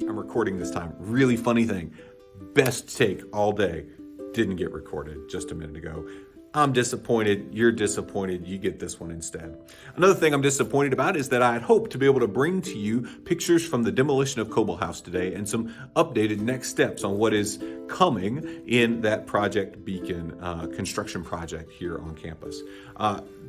I'm recording this time. Really funny thing. Best take all day. Didn't get recorded just a minute ago. I'm disappointed. You're disappointed. You get this one instead. Another thing I'm disappointed about is that I had hoped to be able to bring to you pictures from the demolition of Coble House today and some updated next steps on what is coming in that Project Beacon construction project here on campus.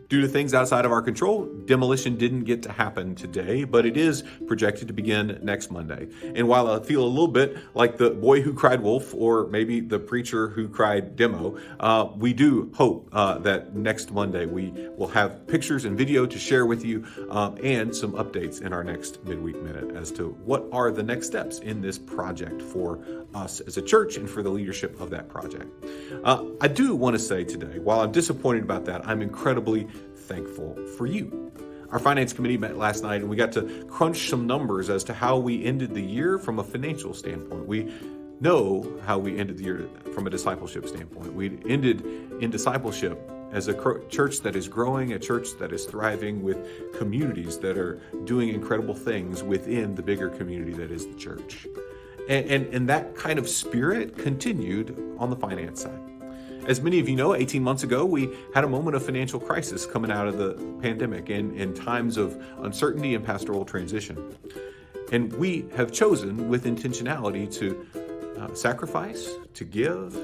Due to things outside of our control, demolition didn't get to happen today, but it is projected to begin next Monday. And while I feel a little bit like the boy who cried wolf or maybe the preacher who cried demo, we do hope that next Monday we will have pictures and video to share with you and some updates in our next Midweek Minute as to what are the next steps in this project for us as a church and for the leadership of that project. I do want to say today, while I'm disappointed about that, I'm incredibly thankful for you. Our finance committee met last night and we got to crunch some numbers as to how we ended the year from a financial standpoint. We know how we ended the year from a discipleship standpoint. We ended in discipleship as a church that is growing, a church that is thriving with communities that are doing incredible things within the bigger community that is the church. And that kind of spirit continued on the finance side. As many of you know, 18 months ago, we had a moment of financial crisis coming out of the pandemic and in times of uncertainty and pastoral transition. And we have chosen with intentionality to sacrifice, to give,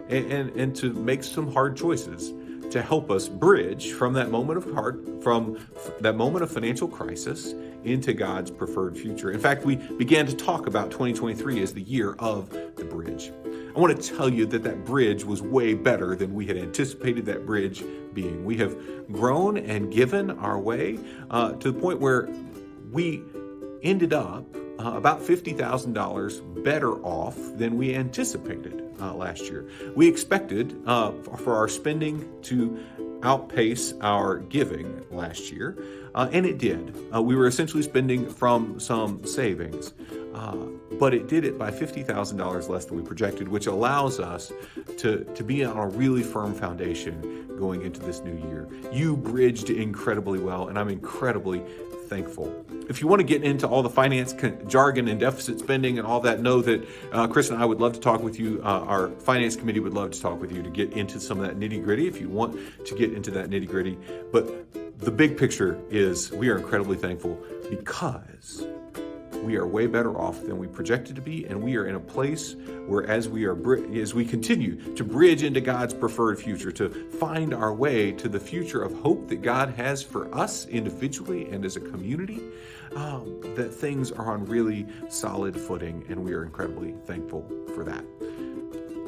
and to make some hard choices to help us bridge from that moment of financial crisis into God's preferred future. In fact, we began to talk about 2023 as the year of the bridge. I want to tell you that bridge was way better than we had anticipated that bridge being. We have grown and given our way to the point where we ended up about $50,000 better off than we anticipated last year. We expected for our spending to outpace our giving last year, and it did. We were essentially spending from some savings, but it did it by $50,000 less than we projected, which allows us to be on a really firm foundation going into this new year. You bridged incredibly well, and I'm incredibly thankful. If you want to get into all the finance jargon and deficit spending and all that, know that Chris and I would love to talk with you. Our finance committee would love to talk with you to get into some of that nitty gritty if you want to get into that nitty gritty. But the big picture is we are incredibly thankful because we are way better off than we projected to be, and we are in a place where as we continue to bridge into God's preferred future, to find our way to the future of hope that God has for us individually and as a community, that things are on really solid footing, and we are incredibly thankful for that.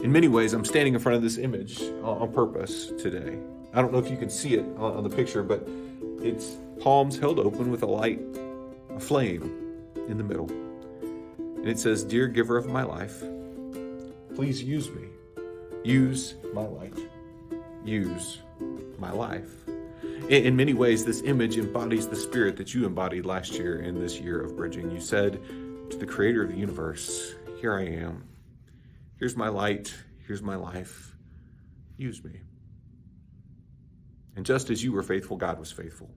In many ways, I'm standing in front of this image on purpose today. I don't know if you can see it on the picture, but it's palms held open with a light, a flame in the middle. And it says, "Dear giver of my life, please use me. Use my light. Use my life." In many ways, this image embodies the spirit that you embodied last year in this year of bridging. You said to the creator of the universe, "Here I am. Here's my light. Here's my life. Use me." And just as you were faithful, God was faithful.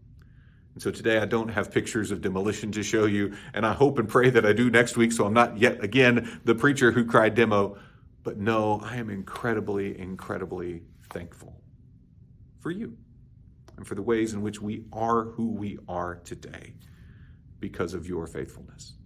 And so today I don't have pictures of demolition to show you, and I hope and pray that I do next week, so I'm not yet again the preacher who cried demo. But no, I am incredibly, incredibly thankful for you and for the ways in which we are who we are today because of your faithfulness.